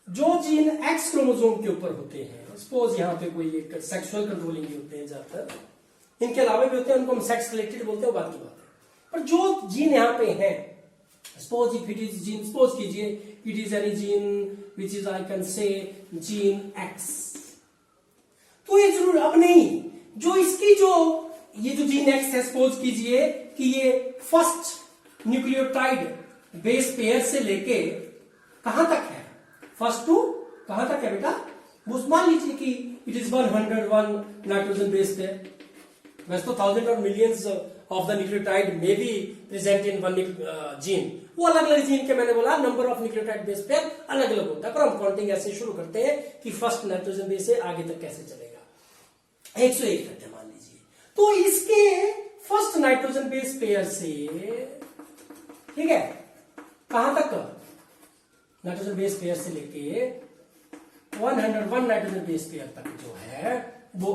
जो gene x chromosome के ऊपर होते हैं, सपोज यहाँ पे कोई एक सेक्सुअल कंट्रोलिंग होते हैं ज्यादातर, इनके अलावा भी होते हैं, उनको हम सेक्स रिलेटेड बोलते हैं, वो बात की बात है। पर जो जीन यहाँ पे है, suppose if it is gene, suppose कीजिए it is any gene which is I can say gene X, तो ये जरूर अब नहीं, जो इसकी जो ये जो जीन एक्स है, सपोज कीजिए कि ये फर्स्ट न्यूक्लियोटाइड बेस पेयर से लेके कहां तक है, फर्स्ट टू कहां तक है बेटा, वो मान लीजिए कि it is 101 nitrogen base pair, वैसे तो थाउजेंड और millions of the nucleotide may be present in one gene, वो अलग अलग जीन के, मैंने बोला number of nucleotide base pair अलग अलग होता है, पर हम काउंटिंग ऐसे शुरू करते हैं कि फर्स्ट नाइट्रोजन बेस से आगे तक कैसे चलेगा, 101 करते हैं मान लीजिए। तो इसके फर्स्ट नाइट्रोजन बेस पेयर से, ठीक है, कहां तक नाइट्रोजन बेस पेयर से लेके 101 नाइट्रोजन बेस पेयर तक जो है वो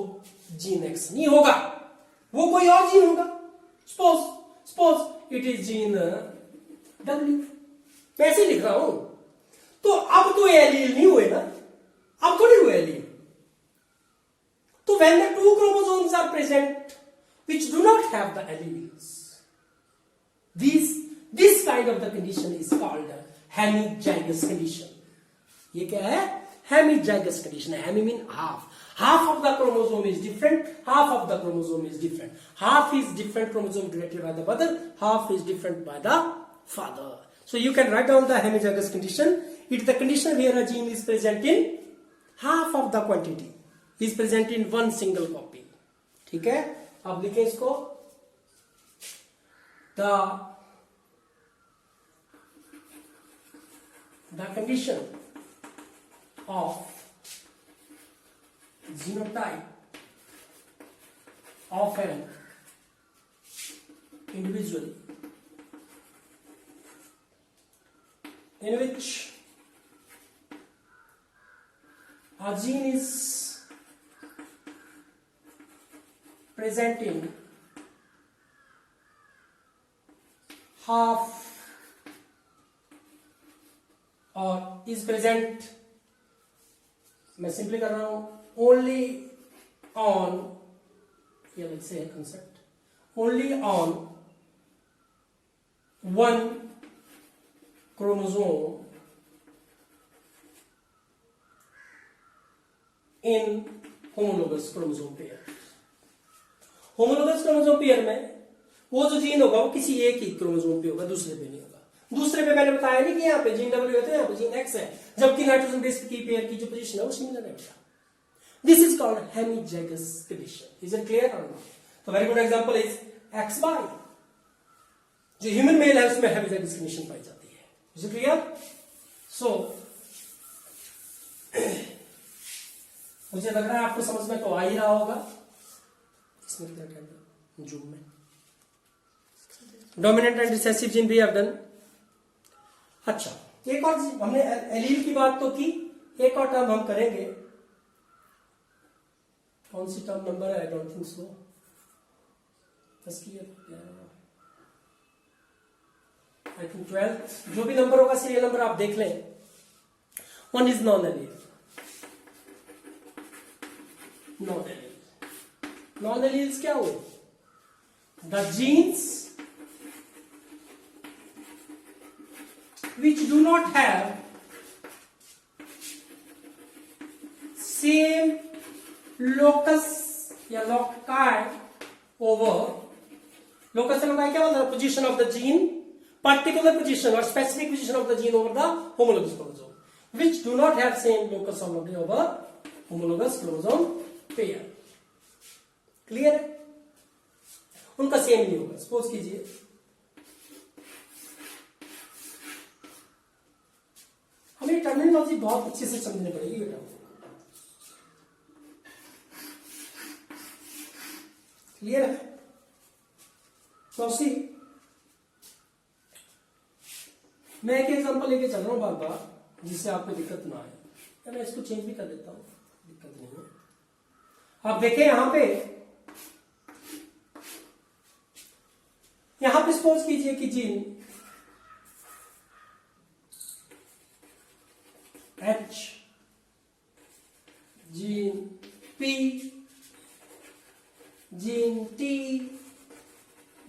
जीन एक्स नहीं होगा, वो कोई और जीन होगा। Suppose it is gene W, मैं ऐसे लिख रहा हूं, तो अब तो एलील नहीं हुए ना, अब थोड़ी हुए एलील। तो when the two chromosomes are present which do not have the alleles, this kind of the condition is called hemizygous condition. ये क्या है, hemizygous condition है, hemi mean half of the chromosome is different, half of the chromosome is different, half is different chromosome directed by the mother, half is different by the father. So you can write down the hemizygous condition. It's the condition where a gene is present in half of the quantity, is present in one single copy. ठीक है, अब लिखें इसको, the condition of genotype of an individual in which a gene is present in half और is present, मैं simply कर रहा हूं, only on, here let's say a concept, only on one chromosome in homologous chromosome pair. Homologous chromosome pair में वो जो gene होगा वो किसी एक ही क्रोमोसोम पे होगा, दूसरे पे नहीं होगा। दूसरे पे मैंने बताया नहीं कि यहाँ पे जीन डब्ल्यू है, यहाँ पे जीन एक्स है, जबकि नाइट्रोजन बेस की पेयर की जो पोजीशन है वो सिमिलर है। This is called hemizygous condition. Is it clear और नॉट? तो very good example is x y, जो ह्यूमन मेल है उसमें हेमीजाइगस कंडीशन पाई जाती है। Is it clear? सो मुझे लग रहा है आपको समझ में तो आ ही रहा होगा। इसमें क्या कहते हैं जूम में डोमिनेंट एंड रिसेसिव जीन भी हैव डन। अच्छा, एक और हमने एलील की बात तो की, एक और टर्म हम करेंगे। कौन सी टर्म नंबर है? I don't think so. I think 12, जो भी नंबर होगा सीरियल नंबर आप देख लें। One is non allele. Non allele, non alleles क्या हुए? The genes which do not have same locus या loci over, locus and loci क्या होता है? Position of the gene, particular position or specific position of the gene over the homologous chromosome, which do not have same locus or loci over homologous chromosome pair. Clear है? उनका same नहीं होगा। Suppose कीजिए हमें terminology बहुत अच्छे से समझनी पड़ेगी बेटा। क्लियर है? तो सी मैं एक एग्जांपल लेके चल रहा हूं बार बार, जिससे आपको दिक्कत ना आए, या मैं इसको चेंज भी कर देता हूं, दिक्कत नहीं है। आप देखें यहां पे सपोज कीजिए कि gene H, gene P, gene T,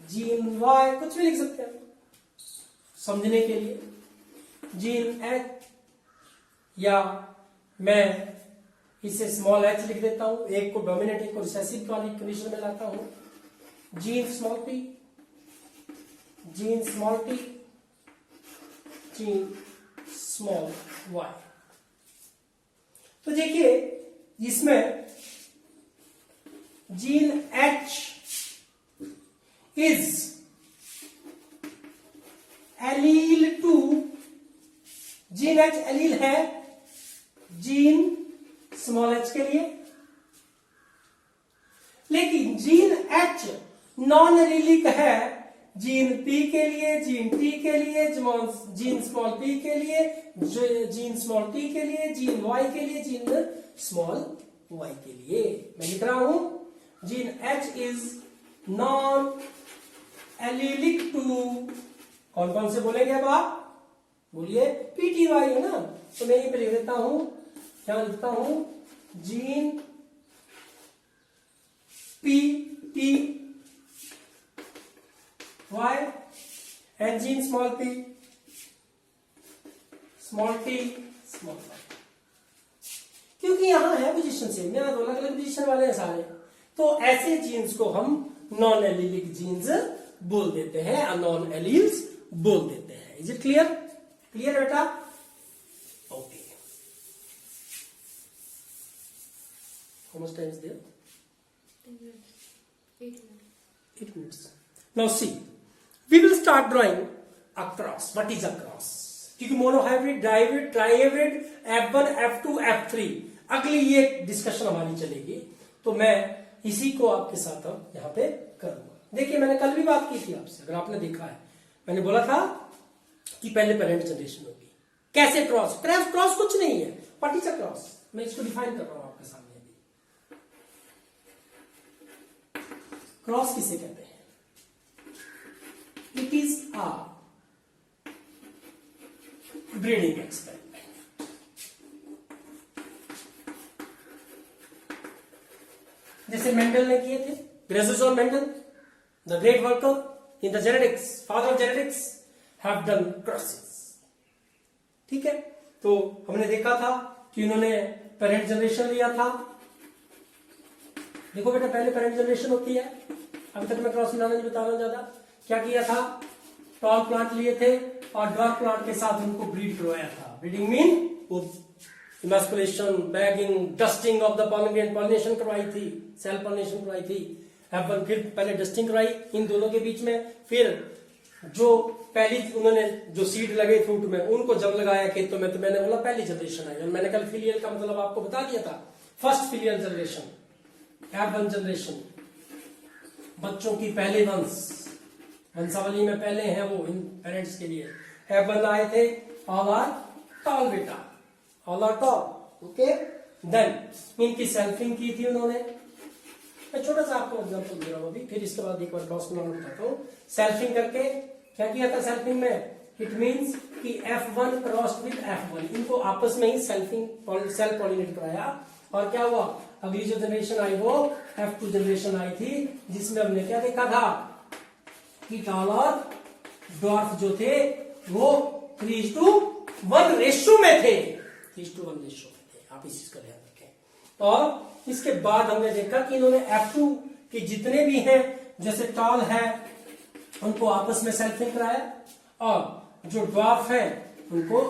gene Y, कुछ भी लिख सकते हैं समझने के लिए, जीन H, या मैं इसे स्मॉल h लिख देता हूं, एक को डोमिनेंट एक को रिसेसिव वाली कंडीशन में लाता हूं, gene small p, gene small t, gene small y। तो देखिए इसमें gene H is allele to, gene H allele है जीन स्मॉल h के लिए, लेकिन जीन H नॉन एलीलिक है जीन P के लिए, जीन T के लिए, जीन स्मॉल p के लिए, जीन स्मॉल t के लिए, जीन Y के लिए, जीन स्मॉल y के लिए। मैं लिख रहा हूं gene H is non allelic to, कौन कौन से बोलेंगे अब आप बोलिए, PTY है ना, तो मैं यहीं पे लिख देता हूं, क्या लिखता हूं, gene PT Y and gene small p, small t, small y। क्योंकि यहां है पोजीशन सेम, यहां दो अलग अलग पोजीशन वाले हैं सारे, तो ऐसे जीन्स को हम नॉन एलिलिक जीन्स बोल देते हैं, नॉन एलील्स बोल देते हैं। Is it clear? क्लियर बेटा? Okay. How much time is there? 8 minutes. Now see, we will start drawing a cross. What is a cross? क्योंकि monohybrid, dihybrid, ट्राइहाइब्रिड, F1, F2, F3 अगली ये डिस्कशन हमारी चलेगी, तो मैं इसी को आपके साथ अब यहाँ पे करूंगा। देखिए मैंने कल भी बात की थी आपसे, अगर आपने देखा है, मैंने बोला था कि पहले पेरेंट जनरेशन होगी, कैसे क्रॉस, क्रॉस कुछ नहीं है, व्हाट इज अ क्रॉस, मैं इसको डिफाइन कर रहा हूं आपके सामने अभी। क्रॉस किसे कहते हैं? It is a breeding experiment. जैसे मेंडल ने किए थे, ग्रेजुएस और Mendel, the great worker in the genetics, father of genetics, have done crosses. ठीक है, तो हमने देखा था कि उन्होंने पेरेंट जनरेशन लिया था। देखो बेटा, पहले पेरेंट जनरेशन होती है, अभी तक मैं क्रॉस मिलाना नहीं बता रहा हूं ज्यादा। क्या किया था? टॉल प्लांट लिए थे और ड्वार्फ प्लांट के साथ उनको ब्रीड करवाया था। Breeding mean emasculation, bagging, dusting of the pollination, pollination करवाई थी, सेल्फ पॉलिनेशन करवाई थी। F1 फिर पहले डस्टिंग करवाई इन दोनों के बीच में, फिर जो पहली उन्होंने जो सीड लगे फ्रूट में उनको जब लगाया खेतों में, तो मैंने बोला पहली जनरेशन आई। और मैंने कल फिलियल का मतलब आपको बता दिया था, first filial generation, F1 generation, बच्चों की पहले वंशावली में पहले हैं वो इन पेरेंट्स के लिए। F1 आए थे, ऑल आर टॉल बेटा, all are tall. Okay, then इनकी सेल्फिंग की थी उन्होंने। मैं छोटा सा आपको एग्जांपल दे रहा हूं अभी, फिर इसके बाद एक बार क्रॉस बनाना बताता हूं। सेल्फिंग करके क्या किया था सेल्फिंग में? इट मींस कि F1 क्रॉस्ड विद F1, इनको आपस में ही सेल्फ पॉलिनेट कराया। और क्या हुआ? अगली जो जनरेशन आई वो F2 जनरेशन आई थी, जिसमें हमने क्या देखा था कि टॉल और ड्वार्फ जो थे वो 3:1 रेशियो में थे, 3:1 रेशियो में थे। आप इस चीज का ध्यान रखें। और इसके बाद हमने देखा कि इन्होंने F2 के जितने भी हैं, जैसे टॉल है उनको आपस में सेल्फिंग कराया, और जो ड्वार्फ है उनको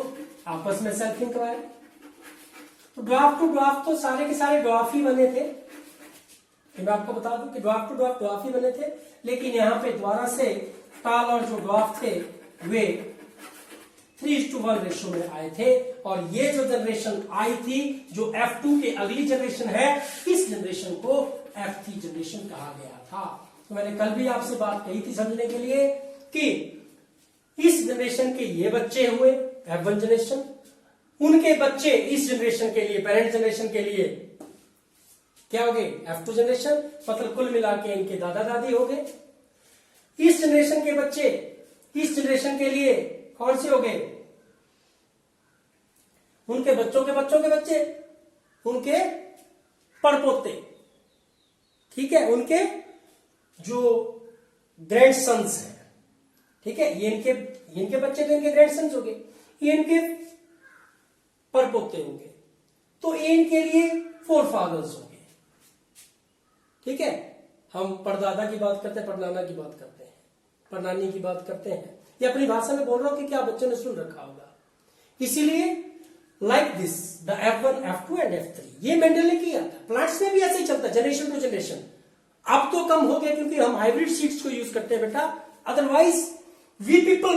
आपस में सेल्फिंग कराया। तो ड्वार्फ टू ड्वार्फ तो सारे के सारे ड्वार्फ ही बने थे, मैं आपको बता दूं कि ड्वार्फ टू ड्वार्फ ही बने थे। लेकिन यहां पे दोबारा से टॉल और जो ड्वार्फ थे वे 3:1 रेशियो में आए थे। और ये जो जनरेशन आई थी, जो F2 के अगली जनरेशन है, इस जनरेशन को F3 जनरेशन कहा गया था। तो मैंने कल भी आपसे बात कही थी समझने के लिए कि इस जनरेशन के ये बच्चे हुए F1 जनरेशन, उनके बच्चे इस जनरेशन के लिए, पेरेंट जनरेशन के लिए क्या हो गए? F2 generation. मतलब कुल मिला के इनके दादा दादी हो गए। इस जनरेशन के बच्चे इस जनरेशन के लिए कौन से हो गए? उनके बच्चों के बच्चों के बच्चे, उनके पड़पोते, ठीक है, उनके जो ग्रैंड सन्स हैं, ठीक है, ये इनके बच्चे तो इनके ग्रैंड सन्स हो गए, ये इनके परपोते होंगे, तो ये इनके लिए फोर फादर्स होंगे, ठीक है। हम परदादा की बात करते हैं, परनाना की बात करते हैं, परनानी की बात करते हैं, ये अपनी भाषा में बोल रहा हूं कि क्या बच्चों ने सुन रखा होगा। इसीलिए like this the F1, F2 and F3 ये मेंडल ने किया था। प्लांट्स में भी ऐसे ही चलता है, जनरेशन टू जनरेशन। अब तो कम हो गया क्योंकि हम हाइब्रिड सीड्स को यूज करते हैं बेटा, otherwise we people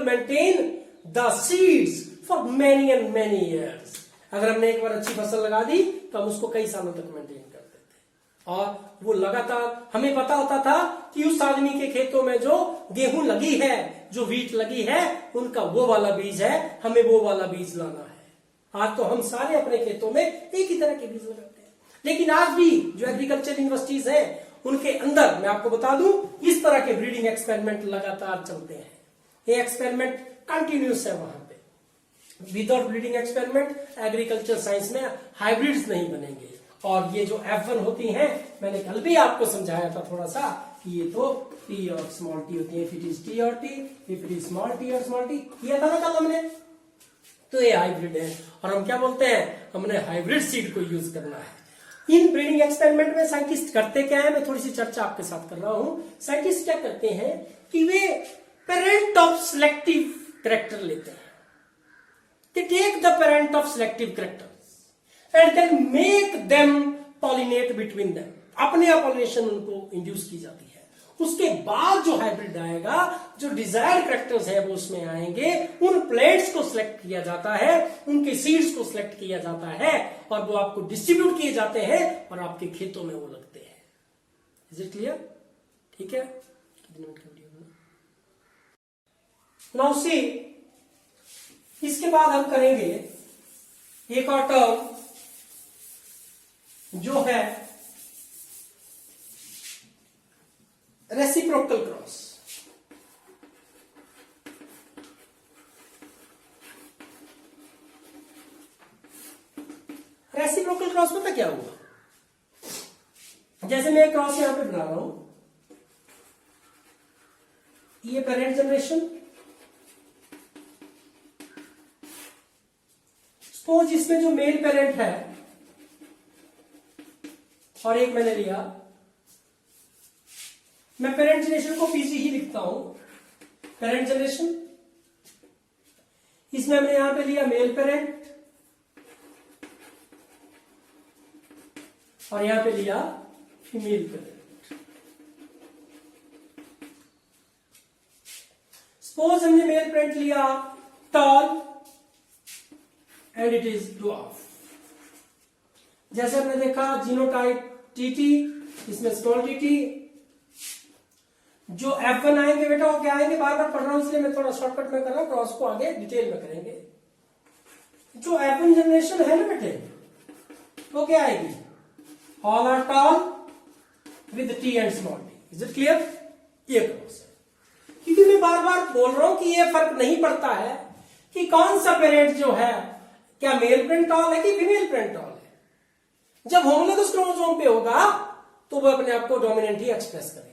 maintain the seeds for many and many years. अगर हमने एक बार अच्छी फसल लगा दी तो हम उसको कई सालों तक मेंटेन करते थे, और वो लगातार हमें पता होता था कि उस आदमी के खेतों में जो गेहूं लगी है, जो व्हीट लगी है, उनका वो वाला बीज है, हमें वो वाला बीज लाना है। आज तो हम सारे अपने खेतों में एक ही तरह के बीज लगाते हैं, लेकिन आज भी जो एग्रीकल्चर यूनिवर्सिटीज हैं उनके अंदर मैं आपको बता दूं इस तरह के ब्रीडिंग एक्सपेरिमेंट लगातार चलते हैं। ये एक्सपेरिमेंट कंटिन्यूस है वहां पे। Without breeding experiment agriculture science में हाइब्रिड्स नहीं बनेंगे। और ये जो F1 होती हैं, मैंने कल भी आपको समझाया था थोड़ा सा कि ये तो T और स्मॉल t होती है, इफ इट इज T और T, if it is small t और स्मॉल t, किया था ना कल हमने। तो ये हाइब्रिड है, और हम क्या बोलते हैं, हमने हाइब्रिड सीड को यूज करना है। इन ब्रीडिंग एक्सपेरिमेंट में साइंटिस्ट करते क्या है, मैं थोड़ी सी चर्चा आपके साथ कर रहा हूं। साइंटिस्ट क्या करते हैं कि वे पेरेंट ऑफ सिलेक्टिव कैरेक्टर लेते हैं। They take the parent of selective characters and then make them pollinate between them. अपने आप पॉलिनेशन उनको इंड्यूस की जाती है। उसके बाद जो हाइब्रिड आएगा, जो डिजायर्ड कैरेक्टर्स है वो उसमें आएंगे, उन प्लेट्स को सिलेक्ट किया जाता है, उनके सीड्स को सिलेक्ट किया जाता है, और वो आपको डिस्ट्रीब्यूट किए जाते हैं और आपके खेतों में वो लगते हैं। Is it clear? ठीक है, कितने मिनट का वीडियो? नाउ सी, इसके बाद हम करेंगे एक और टर्म जो है रेसिप्रोकल क्रॉस। रेसिप्रोकल क्रॉस पता क्या हुआ? जैसे मैं क्रॉस यहां पे बना रहा हूं, ये पेरेंट जनरेशन, सपोज इसमें जो मेल पेरेंट है और एक मैंने लिया, मैं पेरेंट जनरेशन को पीसी ही लिखता हूं, पेरेंट जनरेशन, इसमें हमने यहां पे लिया मेल पेरेंट और यहां पे लिया फीमेल पेरेंट। सपोज हमने मेल पेरेंट लिया tall and it is dwarf. जैसे हमने देखा जीनोटाइप टीटी, इसमें स्मॉल टीटी। जो F1 आएंगे बेटा वो क्या आएंगे, बार बार पढ़ रहा हूं इसलिए मैं थोड़ा शॉर्टकट में कर रहा हूं, क्रॉस को आगे डिटेल में करेंगे। जो F1 जनरेशन है ना बेटे, वो क्या आएगी, all are tall with T and small T. Is it clear? ये क्रॉस है। क्योंकि मैं बार बार बोल रहा हूं कि ये फर्क नहीं पड़ता है कि कौन सा पेरेंट जो है, क्या मेल पेरेंट टॉल है कि फीमेल पेरेंट टॉल है। जब होमोलोगस क्रोमोसोम पे होगा तो वो अपने आप को डोमिनेंट ही एक्सप्रेस करेगा।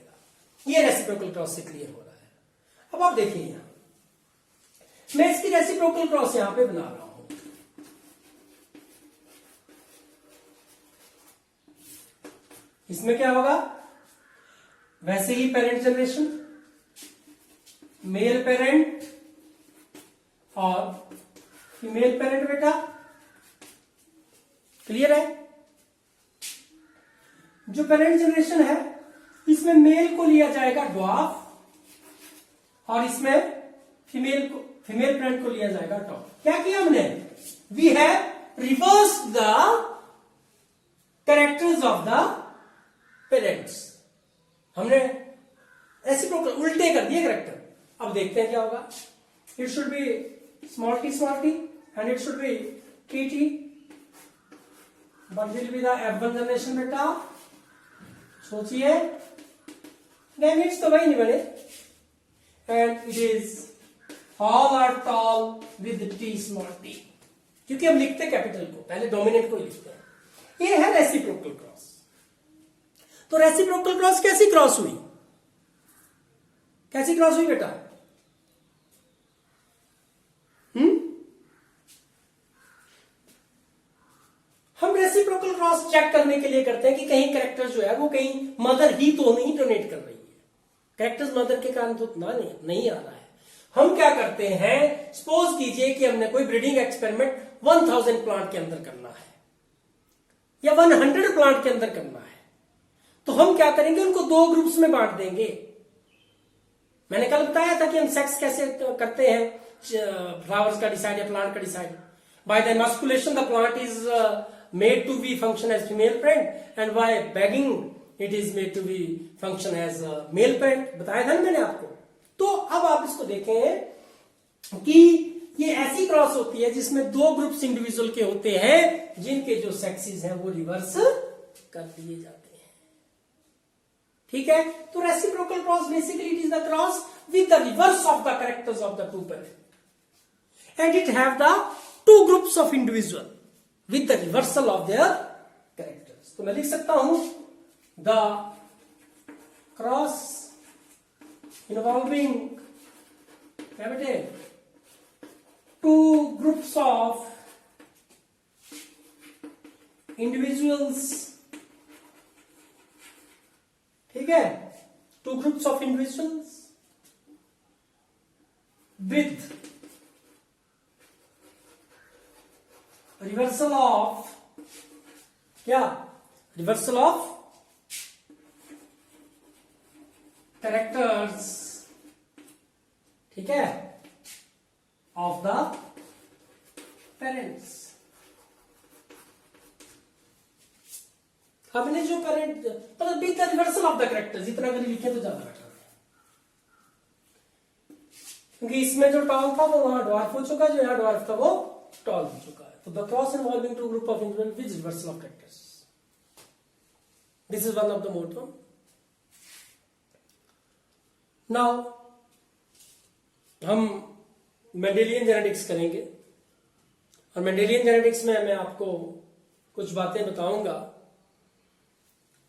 ये रेसिप्रोकल क्रॉस से क्लियर हो रहा है। अब आप देखिए यहां, मैं इसकी रेसिप्रोकल क्रॉस यहां पे बना रहा हूं। इसमें क्या होगा, वैसे ही पेरेंट जनरेशन, मेल पेरेंट और फीमेल पेरेंट बेटा, क्लियर है? जो पेरेंट जनरेशन है इसमें मेल को लिया जाएगा ड्वार्फ और इसमें फीमेल पेरेंट को लिया जाएगा टॉल। क्या किया हमने, we have reverse the characters of the parents. हमने रेसिप्रोकल उल्टे कर दिए कैरेक्टर। अब देखते हैं क्या होगा। It should be small t and it should be tt, but will be the F1 generation बेटा। सोचिए, गैमेट्स तो वही नहीं बने, and it is all are tall with T small T, क्योंकि हम लिखते कैपिटल को, पहले डोमिनेंट को ही लिखते हैं। ये है रेसिप्रोकल क्रॉस। तो रेसिप्रोकल क्रॉस कैसी क्रॉस हुई? कैसी क्रॉस हुई बेटा? हम रेसिप्रोकल क्रॉस चेक करने के लिए करते हैं कि कहीं कैरेक्टर जो है वो कहीं मदर ही तो नहीं डोनेट कर रही है, कैरेक्टर्स मदर के कारण तो ना नहीं आ रहा है। हम क्या करते हैं, सपोज कीजिए कि हमने कोई ब्रीडिंग एक्सपेरिमेंट 1000 प्लांट के अंदर करना है या 100 प्लांट के अंदर करना है, तो हम क्या करेंगे, उनको 2 ग्रुप्स में बांट देंगे। मैंने कल बताया था कि हम सेक्स कैसे करते हैं, फ्लावर्स का डिसाइड या प्लांट का decide. By the emasculation the plant is made to be function as female parent and by begging it is made to be function as a male parent, बताया था ना मैंने आपको। तो अब आप इसको देखें कि ये ऐसी क्रॉस होती है जिसमें 2 ग्रुप्स इंडिविजुअल के होते हैं जिनके जो सेक्सेस हैं वो रिवर्स कर दिए जाते हैं। ठीक है, तो reciprocal cross basically it is the cross with the reverse of the characters of the 2 parent and it have the 2 groups of individual with the reversal of their characters। तो मैं लिख सकता हूं the cross involving क्या बेटे 2 groups of individuals, ठीक है, 2 groups of individuals with reversal of क्या, रिवर्सल ऑफ कैरेक्टर्स, ठीक है, ऑफ द पेरेंट्स। हमने जो पेरेंट मतलब with the reversal of the characters, इतना अगर लिखे तो ज्यादा बेटर है, क्योंकि इसमें जो टॉल था वो वहां ड्वार्फ हो चुका, जो यहां ड्वार्फ था वो टॉल हो चुका है। So the cross involving 2 group of individuals with reversal of characters. This is one of the motto. Now हम मेंडेलियन जेनेटिक्स करेंगे और मेंडेलियन जेनेटिक्स में मैं आपको कुछ बातें बताऊंगा।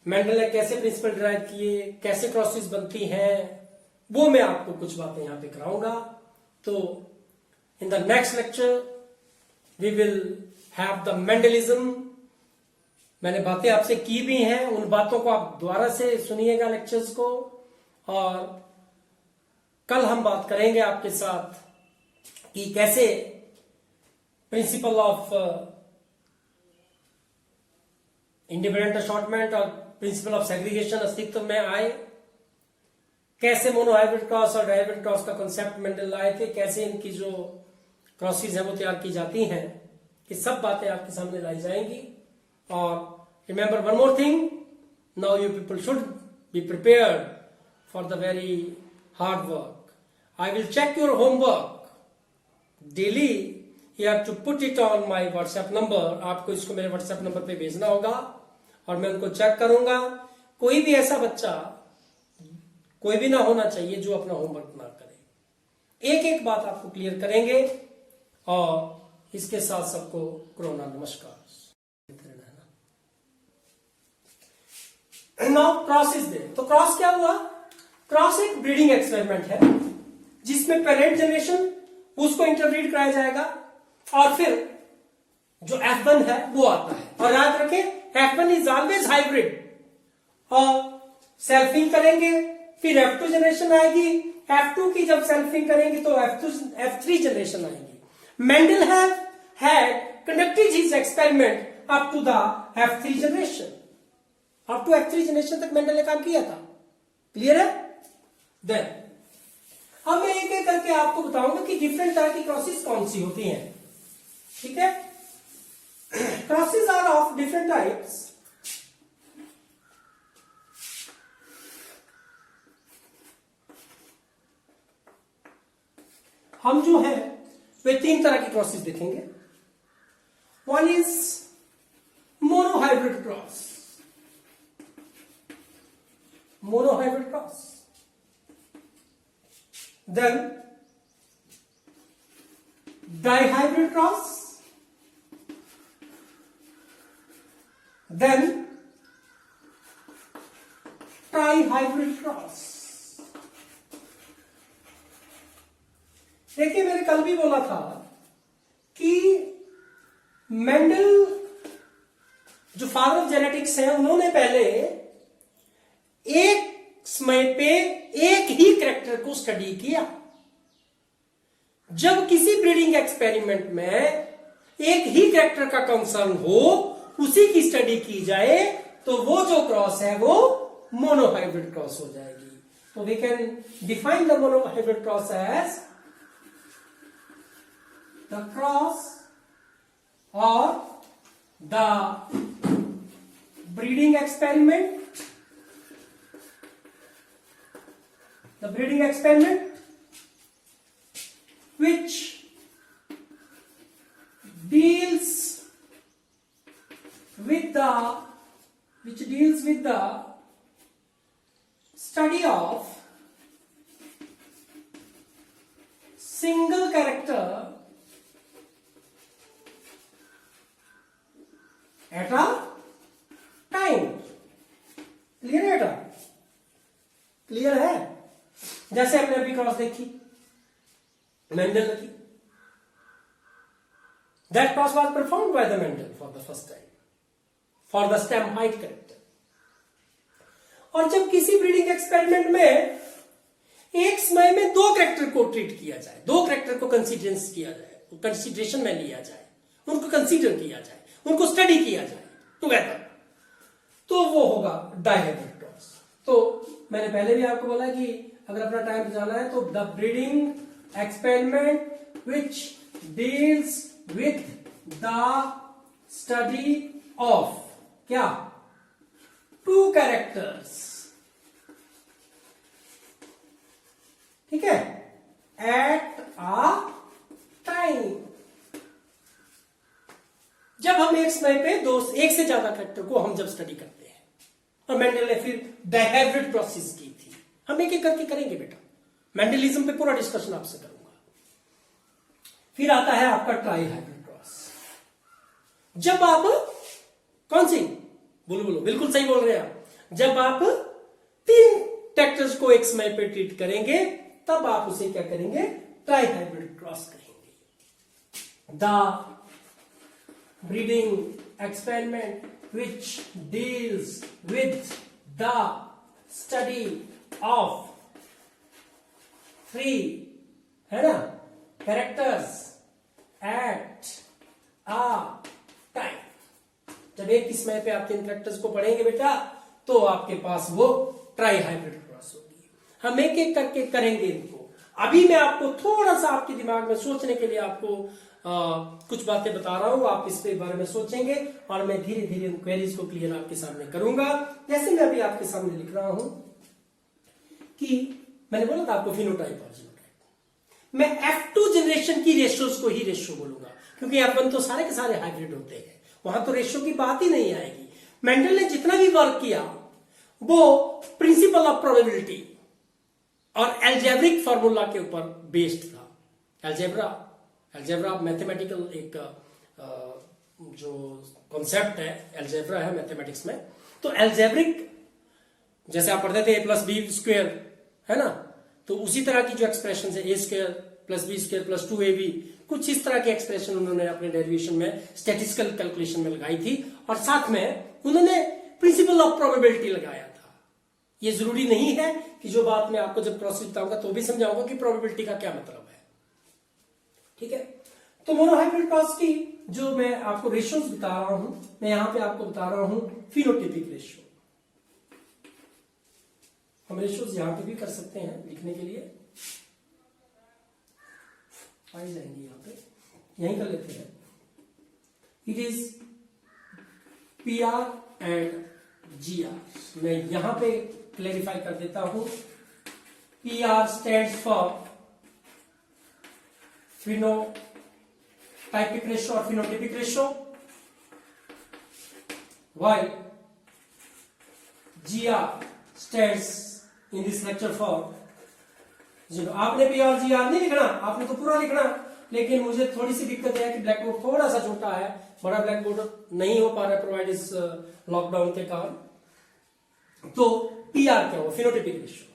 मेंडल ने कैसे प्रिंसिपल डिराइव किए, कैसे क्रॉसेस बनती हैं, वो मैं आपको कुछ बातें यहां पे कराऊंगा। तो in the next lecture we will have the Mendelism। मैंने बातें आपसे की भी हैं, उन बातों को आप दोबारा से सुनिएगा लेक्चर्स को। और कल हम बात करेंगे आपके साथ कि कैसे प्रिंसिपल ऑफ इंडिपेंडेंट असॉर्टमेंट और प्रिंसिपल ऑफ सेग्रीगेशन अस्तित्व में आए, कैसे मोनोहाइब्रिड क्रॉस और डायहाइब्रिड क्रॉस का कॉन्सेप्ट मेंडल लाए थे, कैसे इनकी जो क्रॉसेस हैं वो तैयार की जाती हैं, ये सब बातें आपके सामने लाई जाएंगी। और remember one more thing, now you people should be prepared for the very hard work. I will check your homework daily, you have to put it on my WhatsApp number. आपको इसको मेरे व्हाट्सएप नंबर पे भेजना होगा और मैं उनको check करूंगा। कोई भी ऐसा बच्चा कोई भी ना होना चाहिए जो अपना होमवर्क ना करे। एक एक बात आपको क्लियर करेंगे और इसके साथ सबको कोरोना नमस्कार। Now cross is there. तो क्रॉस क्या हुआ? क्रॉस एक ब्रीडिंग एक्सपेरिमेंट है जिसमें पेरेंट जनरेशन उसको इंटरब्रीड कराया जाएगा और फिर जो F1 है वो आता है। और याद रखें F1 इज ऑलवेज हाइब्रिड। और सेल्फिंग करेंगे फिर F2 जनरेशन आएगी, F2 की जब सेल्फिंग करेंगे तो F3 जनरेशन आएगी। Mendel had conducted his experiment up to the F3 generation. Up to F3 generation तक मेंडल ने काम किया था। क्लियर है? देन अब मैं एक एक करके आपको बताऊंगा कि डिफरेंट तरह की क्रॉसेस कौन सी होती हैं। ठीक है? Crosses are of different types. हम जो है वे 3 तरह की क्रॉसेस देखेंगे। One is monohybrid cross. Monohybrid cross. Then dihybrid cross, then trihybrid cross. देखिए मैंने कल भी बोला था कि मेंडल जो फादर ऑफ जेनेटिक्स है उन्होंने पहले एक समय पे एक ही कैरेक्टर को स्टडी किया। जब किसी ब्रीडिंग एक्सपेरिमेंट में एक ही कैरेक्टर का कंसर्न हो, उसी की स्टडी की जाए, तो वो जो क्रॉस है वो मोनोहाइब्रिड क्रॉस हो जाएगी। तो we can define the monohybrid cross as the cross or the breeding experiment, which deals with the study of single character at a time। Clear है बेटा? क्लियर है? जैसे हमने अभी क्रॉस देखी मेंडल की, that cross was performed by the Mendel for the first time for the stem height character. और जब किसी ब्रीडिंग एक्सपेरिमेंट में एक समय में दो कैरेक्टर को ट्रीट किया जाए, दो कैरेक्टर को कंसीडरेशन किया जाए, कंसीडरेशन में लिया जाए, उनको कंसीडर किया जाए, उनको स्टडी किया जाए टुगेदर, तो वो होगा डायहाइब्रिड क्रॉस। तो मैंने पहले भी आपको बोला कि अगर अपना टाइम बचाना है तो the breeding experiment which deals with the study of क्या, टू कैरेक्टर्स, ठीक है, एट अ टाइम। जब हम एक समय पे एक से ज्यादा कैरेक्टर को हम जब स्टडी करते हैं, और मेंडल ने फिर डायहाइब्रिड प्रोसेस की थी। हम एक एक करके करेंगे बेटा, मेंडलिज्म पे पूरा डिस्कशन आपसे करूंगा। फिर आता है आपका ट्राईहाइब्रिड क्रॉस। जब आप कौन सी बोलो बोलो, बिल्कुल सही बोल रहे हैं आप, जब आप तीन कैरेक्टर्स को एक समय पे ट्रीट करेंगे तब आप उसे क्या करेंगे, ट्राईहाइब्रिड क्रॉस कहेंगे। The breeding experiment which deals with the study of three, है ना, characters at a time। जब एक ही समय पे आप तीन कैरेक्टर्स को पढ़ेंगे बेटा तो आपके पास वो ट्राईहाइब्रिड क्रॉस होगी। हम एक एक करके करेंगे इनको। अभी मैं आपको थोड़ा सा आपके दिमाग में सोचने के लिए आपको कुछ बातें बता रहा हूं, आप इसके बारे में सोचेंगे और मैं धीरे धीरे उन क्वेरीज को क्लियर आपके सामने करूंगा। जैसे मैं अभी आपके सामने लिख रहा हूं कि मैंने बोला था आपको फिनोटाइप और जीनोटाइप, मैं F2 जनरेशन की रेशियोज को ही रेशियो बोलूंगा, क्योंकि F1 तो सारे के सारे हाइब्रिड होते हैं, वहां तो रेशियो की बात ही नहीं आएगी। मेंडल ने जितना भी वर्क किया वो प्रिंसिपल ऑफ प्रोबेबिलिटी और एल्जेब्रिक फॉर्मूला के ऊपर बेस्ड था। एल्जेब्रा मैथमेटिकल एक जो कॉन्सेप्ट है, एल्जेब्रा है मैथमेटिक्स में। तो एल्जेब्रिक जैसे आप पढ़ते थे a प्लस बी स्क्वेयर, है ना, तो उसी तरह की जो एक्सप्रेशन है a square plus b square plus 2ab, कुछ इस तरह की एक्सप्रेशन उन्होंने अपने डेरिवेशन में स्टैटिस्टिकल कैलकुलेशन में लगाई थी, और साथ में उन्होंने प्रिंसिपल ऑफ प्रोबेबिलिटी लगाया था। ये जरूरी नहीं है कि जो बात मैं आपको जब प्रोसेस बताऊंगा तो भी समझाऊंगा कि प्रोबेबिलिटी का क्या मतलब है, ठीक है। तो मोनोहाइब्रिड क्रॉस की जो मैं आपको रेशियोज बता रहा हूं, मैं यहां पे आपको बता रहा हूं फिनोटिपिक रेशियो। हम रेशियोज यहां पे भी कर सकते हैं लिखने के लिए, आ जाएंगे यहां पे, यहीं कर लेते हैं। It is PR and GR। मैं यहां पे क्लेरिफाई कर देता हूं। PR stands for phenotypic ratio or phenotypic ratio, while GR stands in this lecture for 0। आपने PR GR नहीं लिखना, आपने तो पूरा लिखना, लेकिन मुझे थोड़ी सी दिक्कत है कि ब्लैक बोर्ड थोड़ा सा छोटा है, बड़ा ब्लैक बोर्ड नहीं हो पा रहा है प्रोवाइड इस लॉकडाउन के कारण। तो पीआर क्या होगा, फिनोटाइपिक रेशियो।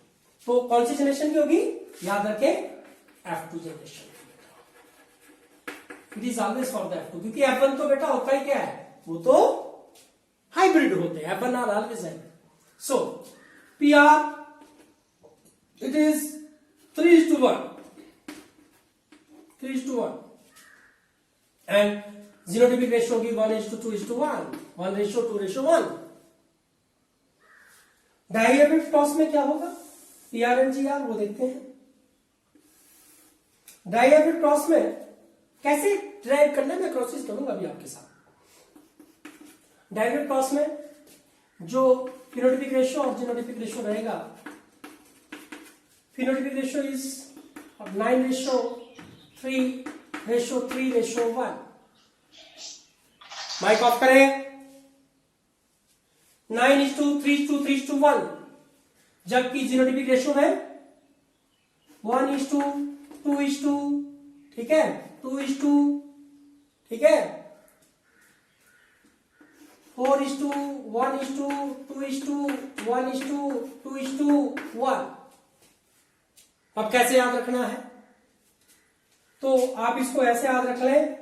तो कौन सी जनरेशन की होगी, याद रखें F2 generation. It is always for the F2, क्योंकि F1 तो बेटा होता ही क्या है, वो तो हाइब्रिड होते हैं, F1 are always hybrid. So PR it is 3:1, 3:1, and genotypic ratio होगी 1:2:1, 1:2:1। डायहेब्रिड क्रॉस में क्या होगा, पीआर एंड जीआर, वो देखते हैं। डायहेब्रिड क्रॉस में कैसे ड्राइव करना है मैं क्रॉसेस करूंगा अभी आपके साथ। डायहेब्रिड क्रॉस में जो फिनोटाइपिक रेशियो और जीनोटाइपिक रेशियो रहेगा, phenotypic ratio is 9:3:3:1। Mic off करें। 9:3:3:1, जबकि जीनोटाइपिक रेशियो है 1:2:2, ठीक है, 2:2, ठीक है, 4:1:2:1:2:1। अब कैसे याद रखना है, तो आप इसको ऐसे याद रख लें,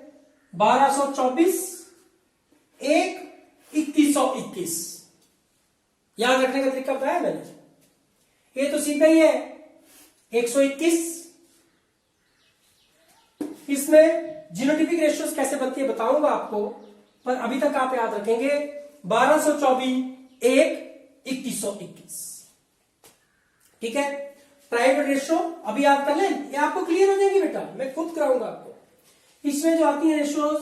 1224 1 2121। याद रखने का तरीका बताया मैंने, ये तो सीधा ही है 121। इसमें जीनोटाइपिक रेशियोज कैसे बनती है बताऊंगा आपको, पर अभी तक आप याद रखेंगे 1224 1 2121, ठीक है। ट्राइहेब्रिड रेशियो अभी याद कर लें, ये आपको क्लियर हो जाएगी बेटा, मैं खुद कराऊंगा आपको। इसमें जो आती है रेशियोज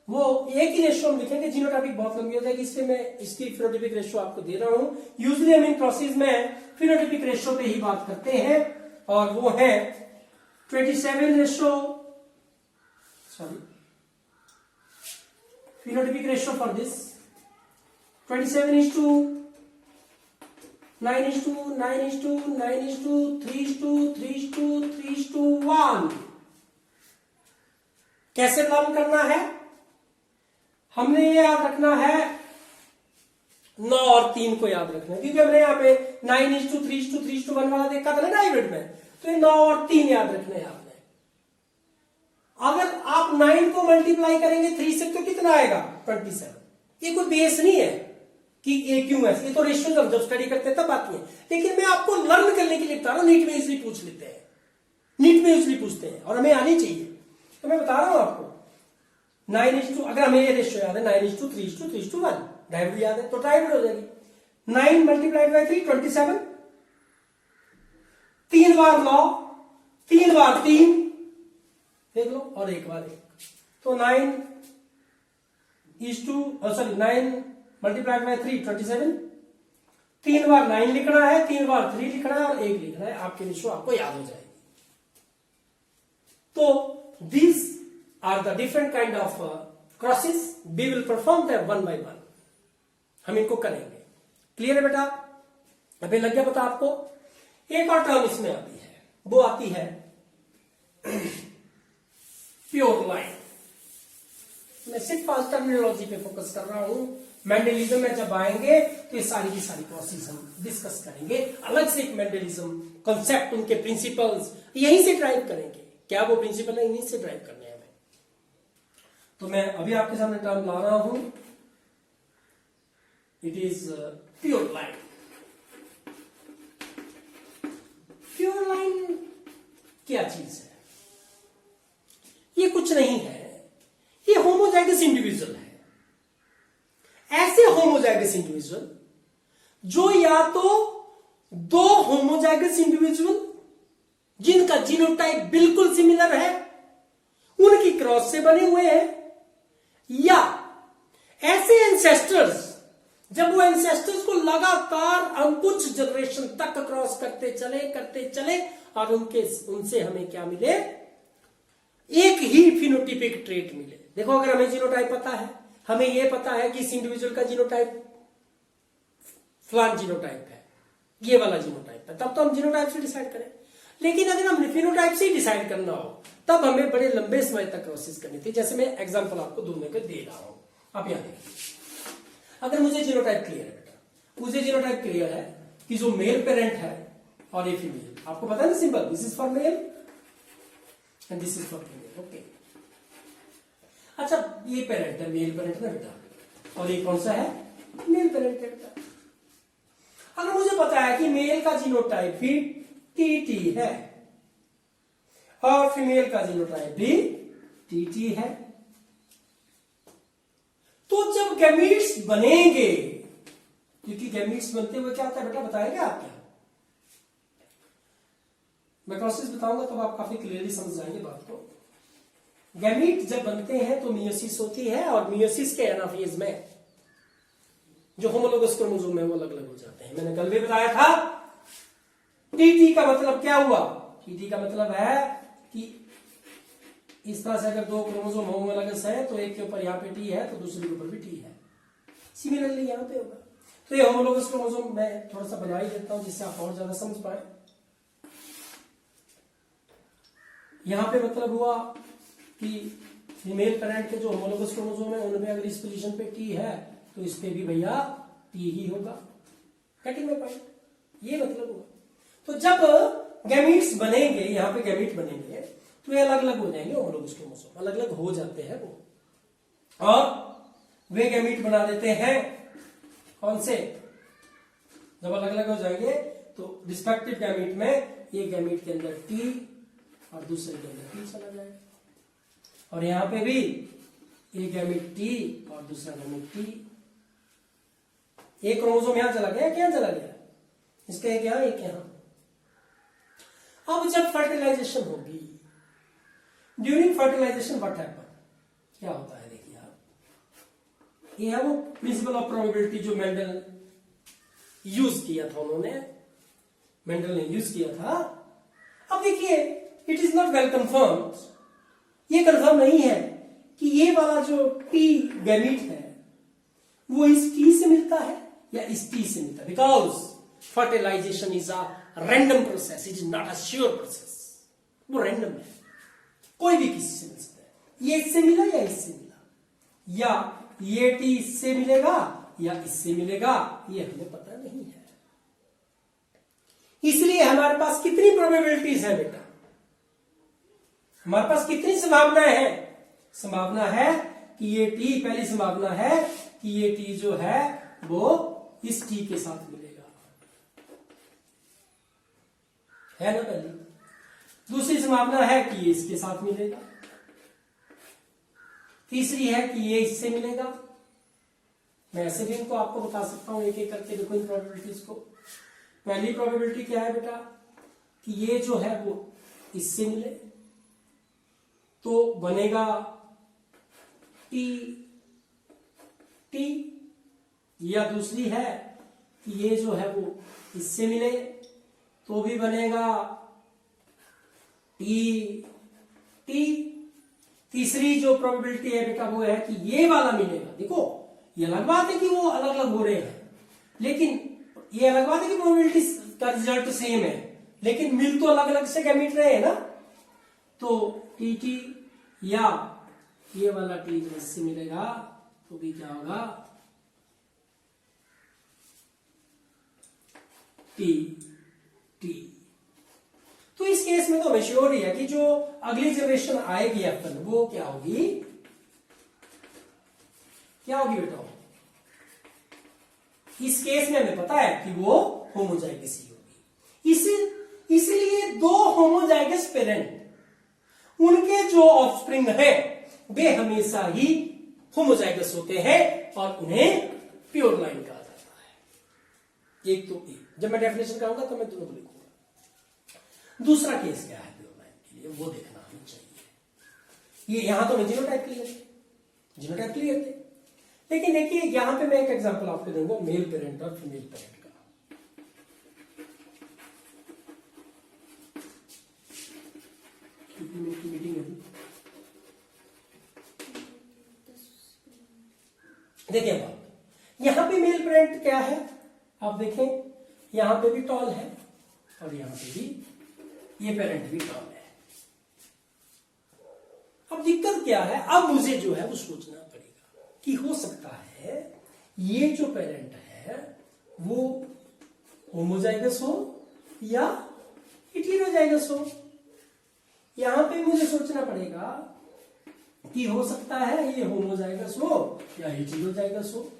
वो एक ही रेशियो में लिखेंगे, जीनोटाइपिक बहुत लंबी हो जाएगी, इसलिए मैं इसकी फिनोटाइपिक रेशियो आपको दे रहा हूं। यूजुअली हम इन क्रॉसेज में फिनोटाइपिक रेशियो पे ही बात करते हैं, और वो है 27 ratio, sorry, phenotypic ratio for this 27:9:9:9:3:3:3:1। कैसे लर्न करना है, हमने ये याद रखना है 9 और 3 को याद रखना है, क्योंकि हमने यहाँ पे 9:3:3:1 वाला देखा था ना डायहेब्रिड में, तो ये 9 और 3 याद रखना है आपने। अगर आप 9 को मल्टीप्लाई करेंगे 3 से तो कितना आएगा, 27। ये कोई बेस नहीं है कि ए क्यों है, ये तो रेशियोज हम जब स्टडी करते हैं तब आती है, लेकिन मैं आपको लर्न करने के लिए बता रहा हूं। नीट में इसलिए पूछ लेते हैं, नीट में इसलिए पूछते हैं, और हमें आनी चाहिए, तो मैं बता रहा हूं आपको। 9:, अगर हमें ये रेशियो याद है 9:3:3:1, डायहेब्रिड याद है तो डायहेब्रिड हो जाएगी। 9 मल्टीप्लाइड बाय 3 27, 3 बार 9, 3 बार 3 देख लो, और एक बार 1, तो 9 मल्टीप्लाइड बाय 3 27, 3 बार 9 लिखना है, 3 बार 3 लिखना है, और 1 लिखना है, आपकी रेशियो आपको याद हो जाएगी। तो these are the different kind of crosses, we will perform them one by one, हम इनको करेंगे। क्लियर है बेटा, अभी लग गया पता आपको। एक और टर्म इसमें आती है, वो आती है प्योर लाइन। मैं सिर्फ आज टर्मिनोलॉजी पे फोकस कर रहा हूं, मेंडलिज्म में जब आएंगे तो ये सारी की सारी प्रोसेस हम डिस्कस करेंगे, अलग से एक मेंडलिज्म कॉन्सेप्ट, उनके प्रिंसिपल्स यहीं से ड्राइव करेंगे। क्या वो प्रिंसिपल है, इन्हीं से ड्राइव करने हैं हमें। तो मैं अभी आपके सामने टर्म ला रहा हूं, it is pure line. Pure line क्या चीज है, ये कुछ नहीं है, ये होमोजाइगस इंडिविजुअल है। ऐसे होमोजाइगस इंडिविजुअल जो या तो दो होमोजाइगस इंडिविजुअल जिनका जीनोटाइप बिल्कुल सिमिलर है उनकी क्रॉस से बने हुए हैं, या ऐसे एंसेस्टर्स जब वो एंसेस्टर्स को लगातार हम कुछ जनरेशन तक क्रॉस करते चले और उनसे हमें क्या मिले, एक ही फिनोटाइपिक ट्रेट मिले। देखो, अगर हमें जीनोटाइप पता है, हमें यह पता है कि इस इंडिविजुअल का जीनोटाइप फलान जीनोटाइप है, ये वाला जीनोटाइप है, तब तो हम जीनोटाइप से डिसाइड करें। लेकिन अगर हमने फिनोटाइप से ही डिसाइड करना हो तब हमें बड़े लंबे समय तक क्रॉसेस करनी थी। जैसे मैं एग्जांपल आपको दोनों के दे रहा हूं, आप यहां देखिए। अगर मुझे जीनोटाइप क्लियर है बेटा, मुझे जीनोटाइप क्लियर है कि जो मेल पेरेंट है और ये फीमेल, आपको पता है ना simple, this is for male and this is for female. Okay, अच्छा ये पेरेंट है, मेल पेरेंट ना बेटा, और ये कौन सा है, मेल पेरेंट है बेटा। अगर मुझे पता है कि मेल का जीनोटाइप भी टीटी है और फीमेल का जीनोटाइप भी टीटी है, तो जब गैमीट्स बनेंगे, क्योंकि गैमीट्स बनते हुए क्या होता है बेटा, बताएंगे आप क्या, मैं प्रोसेस बताऊंगा तो आप काफी क्लियरली समझ जाएंगे बात को। गैमीट जब बनते हैं तो मियोसिस होती है, और मियोसिस के एनाफेज में जो होमोलोगस क्रोमोसोम है वो अलग अलग हो जाते हैं। मैंने कल भी बताया था, टीटी का मतलब क्या हुआ, टीटी का मतलब है कि इस तरह से अगर दो क्रोमोसोम होमोलोगस है तो एक के ऊपर यहाँ पे टी है तो दूसरे के ऊपर भी टी है, सिमिलरली यहाँ पे होगा। तो ये होमोलोगस क्रोमोसोम मैं थोड़ा सा बना ही देता हूं जिससे आप और ज्यादा समझ पाए। यहां पे मतलब हुआ कि फीमेल पेरेंट के जो होमोलोगस क्रोमोसोम है उनमें अगर इस पोजीशन पे टी है तो इस पे भी भैया टी ही होगा। गेटिंग माय पॉइंट, ये मतलब हुआ। तो जब गैमीट्स बनेंगे, यहां पे गैमीट बनेंगे तो ये अलग अलग हो जाएंगे, होमोलोगस क्रोमोसोम अलग अलग हो जाते हैं वो, और वे गैमीट बना देते हैं कौन से, जब अलग अलग हो जाएंगे तो रिस्पेक्टिव गैमीट में एक गैमीट के अंदर टी और दूसरे के अंदर टी चला जाएगा, और यहां पे भी एक गैमीट टी और दूसरा गैमीट टी। एक क्रोमोसोम यहां चला गया, क्या चला गया, इसका एक यहां एक यहां। अब जब फर्टिलाइजेशन होगी, ड्यूरिंग फर्टिलाइजेशन व्हाट हैपन, क्या होता है देखिए आप, ये है वो प्रिंसिपल ऑफ प्रोबेबिलिटी जो मेंडल यूज किया था, उन्होंने मेंडल ने यूज किया था। अब देखिए it is not well confirmed, ये कंफर्म नहीं है कि ये वाला जो टी गैमीट है वो इस टी से मिलता है या इस टी से मिलता है, because fertilization is a random process, it is not a sure process, वो रैंडम है, कोई भी किसी से मिल सकता है। ये इससे मिला या इससे मिला, या ये टी इससे मिलेगा या इससे मिलेगा, ये हमें पता नहीं है। इसलिए हमारे पास कितनी प्रोबेबिलिटीज है बेटा, हमारे पास कितनी संभावनाएं हैं, संभावना है कि ये टी, पहली संभावना है कि ये टी जो है वो इस टी के साथ मिलेगा, है ना पहली। दूसरी संभावना है कि ये इसके साथ मिलेगा, तीसरी है कि ये इससे मिलेगा। मैं ऐसे भी इनको आपको बता सकता हूं एक एक करके, देखो इन प्रोबेबिलिटीज को। पहली प्रोबेबिलिटी क्या है बेटा, कि ये जो है वो इससे मिले तो बनेगा टी टी, या दूसरी है कि ये जो है वो इससे मिले तो भी बनेगा टी टी। तीसरी जो प्रोबेबिलिटी है बेटा वो है कि ये वाला मिलेगा। देखो ये अलग बात है कि वो अलग अलग हो रहे हैं, लेकिन ये अलग बात है कि प्रोबेबिलिटी का रिजल्ट सेम है, लेकिन मिल तो अलग अलग से गैमीट रहे हैं ना। तो टी टी या ये वाला टी जो इससे मिलेगा तो भी क्या होगा, टी टी। तो इस केस में तो हमें श्योर ही है कि जो अगली जनरेशन आएगी एप्पल वो क्या होगी, क्या होगी बेटा, इस केस में हमें पता है कि वो होमोजाइगस ही होगी। इसलिए दो होमोजाइगस पेरेंट, उनके जो ऑफस्प्रिंग है वे हमेशा ही होमोजाइगस होते हैं और उन्हें प्योर लाइन कहा जाता है। एक तो एक, जब मैं डेफिनेशन कराऊंगा तो मैं दोनों को लिखूंगा। दूसरा केस क्या है प्योर लाइन के लिए, वो देखना हमें चाहिए। ये यहां तो मैं जीनोटाइप क्लियर थे, लेकिन देखिए यहां पे मैं एक एग्जांपल आपको दूंगा मेल पेरेंट और फीमेल पेरेंट का। मीटिंग है, देखिए अब यहां पे मेल पेरेंट क्या है, आप देखें यहां पे भी टॉल है और यहां पे भी ये पेरेंट भी टॉल है। मतलब क्या है, अब मुझे जो है वो सोचना पड़ेगा कि हो सकता है ये जो पेरेंट है वो होमोजाइगस हो या हेटेरोजाइगस हो। यहां पे मुझे सोचना पड़ेगा कि हो सकता है ये होमोजाइगस हो या हेटेरोजाइगस हो,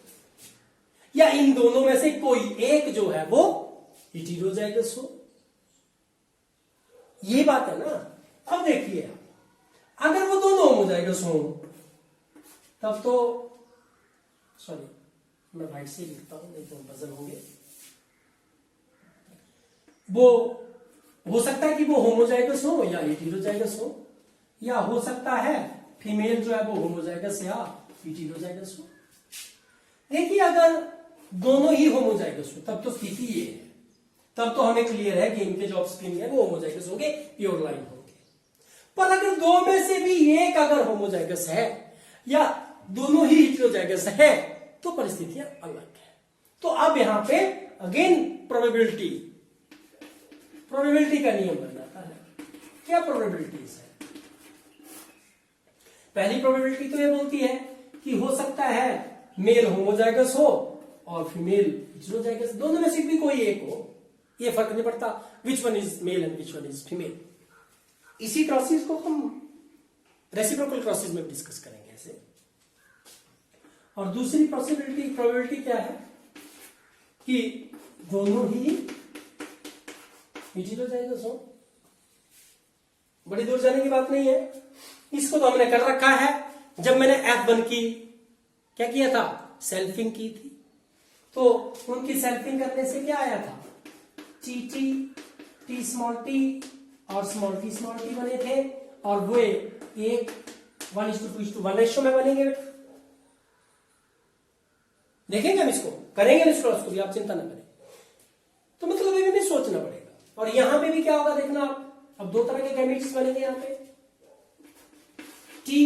या इन दोनों में से कोई एक जो है वो हेटेरोजाइगस हो। ये बात है ना। अब देखिए, अगर वो दोनों होमोजाइगस हो तब तो, सॉरी मैं वाइट से लिखता हूं नहीं तो पजल होंगे। वो हो सकता है कि वो होमोजाइगस हो या हेटेरोजाइगस हो, या हो सकता है फीमेल जो है वो होमोजाइगस या हेटेरोजाइगस हो। देखिए, अगर दोनों ही होमोजाइगस हो तब तो स्थिति ये है, तब तो हमें क्लियर है कि इनके जो ऑफस्प्रिंग है वो होमोजाइगस होंगे, प्योर लाइन होंगे। पर अगर दो में से भी एक अगर होमोजाइगस है या दोनों ही हेटेरोजाइगस है तो परिस्थितियां अलग है। तो अब यहां पे अगेन प्रोबेबिलिटी का नियम बन जाता है। क्या प्रोबेबिलिटीज है? पहली प्रोबेबिलिटी तो ये बोलती है कि हो सकता है मेल होमोजाइगस हो और फीमेल हेटेरोजाइगस, दोनों में से भी कोई एक हो, ये फर्क नहीं पड़ता which one is male and which one is female. इसी क्रॉसेस को हम रेसिप्रोकल क्रॉसेस में डिस्कस करेंगे ऐसे। और दूसरी प्रोबेबिलिटी क्या है कि दोनों ही हेटेरोजाइगस हो। बड़ी दूर जाने की बात नहीं है, इसको तो हमने कर रखा है। जब मैंने F1 की क्या किया था, सेल्फिंग की थी, तो उनकी सेल्फिंग करने से क्या आया था, टी स्मॉल टी और स्मॉल टी बने थे, और वो एक 1:2:1 रेशियो में बनेंगे। देखेंगे हम इसको, करेंगे इसको भी, आप चिंता ना करें। तो मतलब ये भी सोचना पड़ेगा। और यहां पे भी क्या होगा देखना आप, अब दो तरह के गैमेट्स बनेंगे यहां पे, T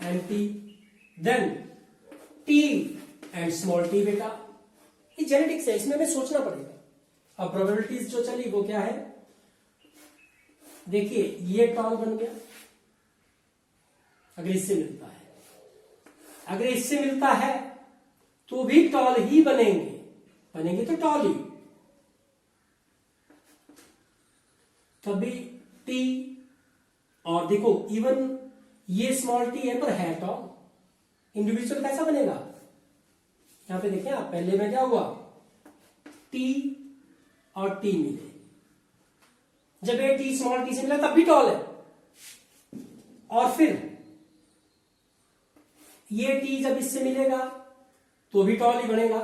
and T, then T and small T. बेटा ये जेनेटिक्स है, इसमें हमें सोचना पड़ेगा। अब प्रोबेबिलिटीज जो चली वो क्या है, देखिए ये टॉल बन गया, अगर इससे मिलता है तो भी टॉल ही बनेंगे तो टॉल ही, तभी टी। और देखो इवन ये स्मॉल टी है पर है टॉल, इंडिविजुअल कैसा बनेगा, यहां पे देखिए आप, पहले में क्या हुआ, टी और टी मिले, जब ये टी स्मॉल टी से मिला तब भी टॉल है, और फिर ये टी जब इससे मिलेगा तो भी टॉल ही बनेगा,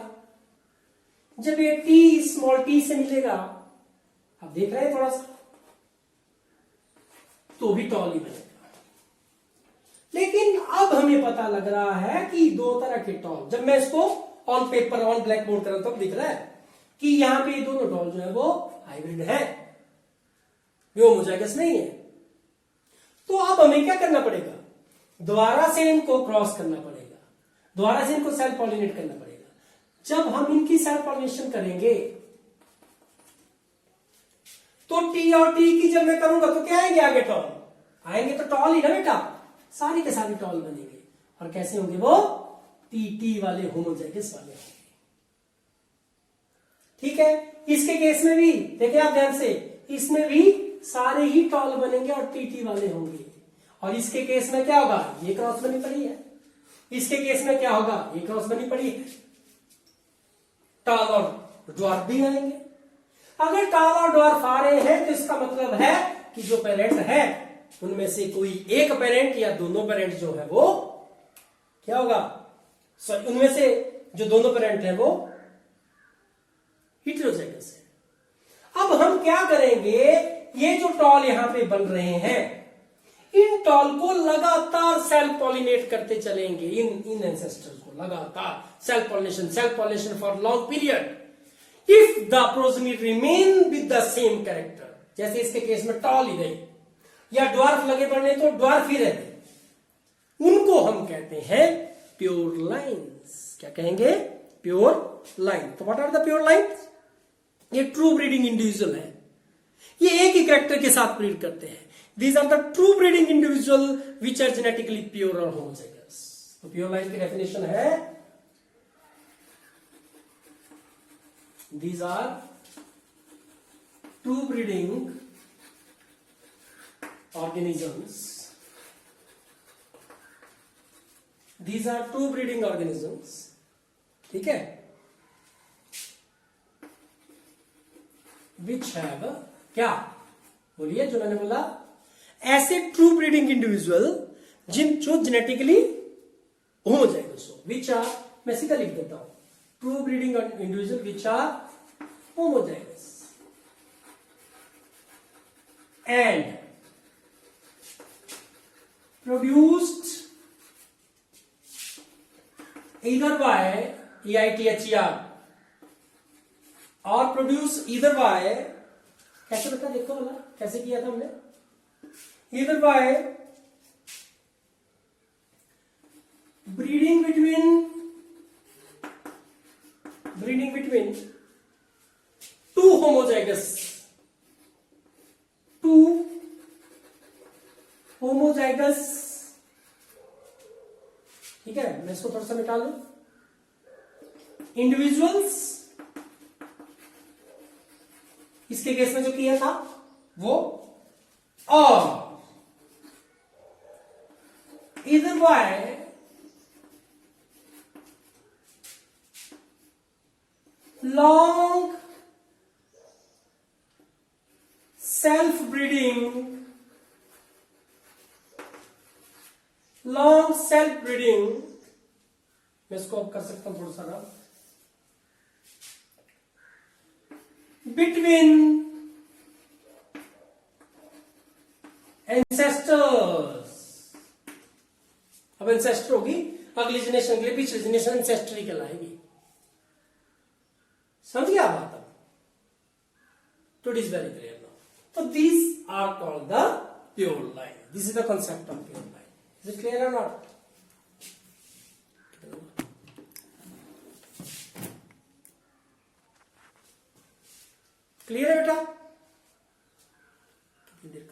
जब ये टी स्मॉल टी से मिलेगा, आप देख रहे हैं थोड़ा सा, तो भी टॉल ही बनेगा। लेकिन अब हमें पता लग रहा है कि दो तरह के टॉल, जब मैं इसको on paper on black board कर रहा हूं तब दिख रहा है कि यहां पे ये दोनों टॉल जो है वो हाइब्रिड है, वो होमोजाइगस नहीं है। तो अब हमें क्या करना पड़ेगा, दोबारा से इनको क्रॉस करना पड़ेगा, दोबारा से इनको सेल्फ पॉलिनेट करना पड़ेगा। जब हम इनकी सेल्फ पॉलिनेशन करेंगे तो टी और टी की जब मैं करूंगा तो क्या आएंगे, आगे टॉल आएंगे, तो टॉल ही ना बेटा, सारी के सारी टॉल बनेंगे। और कैसे होंगे वो, टी वाले होमोजाइगस वाले होंगे। ठीक है, इसके केस में भी देखिए आप ध्यान से, इसमें भी सारे ही टॉल बनेंगे और टी वाले होंगे। और इसके केस में क्या होगा, ये क्रॉस बनी पड़ी है, इसके केस में क्या होगा, ये क्रॉस बनी पड़ी है, टॉल और ड्वार्फ भी आएंगे। अगर टॉल और ड्वार्फ आ रहे हैं तो इसका मतलब है कि जो पेरेंट है उनमें से कोई एक पेरेंट या दोनों पेरेंट जो है वो क्या होगा, सॉरी उनमें से जो दोनों पेरेंट है वो हेटेरोजाइगस है। अब हम क्या करेंगे, ये जो टॉल यहां पे बन रहे हैं इन टॉल को लगातार सेल्फ पॉलिनेट करते चलेंगे, इन एंसेस्टर्स को लगातार self pollination for long period, if the progeny remain with the same character. जैसे इसके केस में टॉल ही रही या ड्वार्फ लगे पड़ने तो ड्वार्फ ही रहते, उनको हम कहते हैं प्योर लाइन्स। क्या कहेंगे, प्योर लाइन। तो what are the pure lines, ये ट्रू ब्रीडिंग इंडिविजुअल है, ये एक ही कैरेक्टर के साथ ब्रीड करते हैं। These are the true breeding individual which are genetically pure or homozygous. तो प्योर लाइन की डेफिनेशन है, these are true breeding organisms. These are true breeding organisms. ठीक है, which have क्या बोलिए, जो मैंने बोला, ऐसे ट्रू ब्रीडिंग इंडिविजुअल जो जेनेटिकली होमोजाइगस हो, विच आर, मैं सीधा लिख देता हूं, true breeding individual which are homozygous and produced either by EITHER और प्रोड्यूस either by, कैसे बता, देखो वाला कैसे किया था हमने, either by breeding between two homozygous ठीक है, मैं इसको थोड़ा सा निकाल लू, इंडिविजुअल्स, इसके केस में जो किया था वो, और either by long self breeding, मैं इसको अब कर सकता हूं थोड़ा सा ना, बिटवीन एंसेस्टर्स, अब एंसेस्टर होगी अगली जनरेशन के लिए, पिछली जनरेशन एंसेस्टरी कहलाएगी, समझ गया बात, अब तो it is very clear now. तो these are called the pure line, this is the concept of pure line. Is it clear और नॉट? क्लियर है बेटा? कितनी देर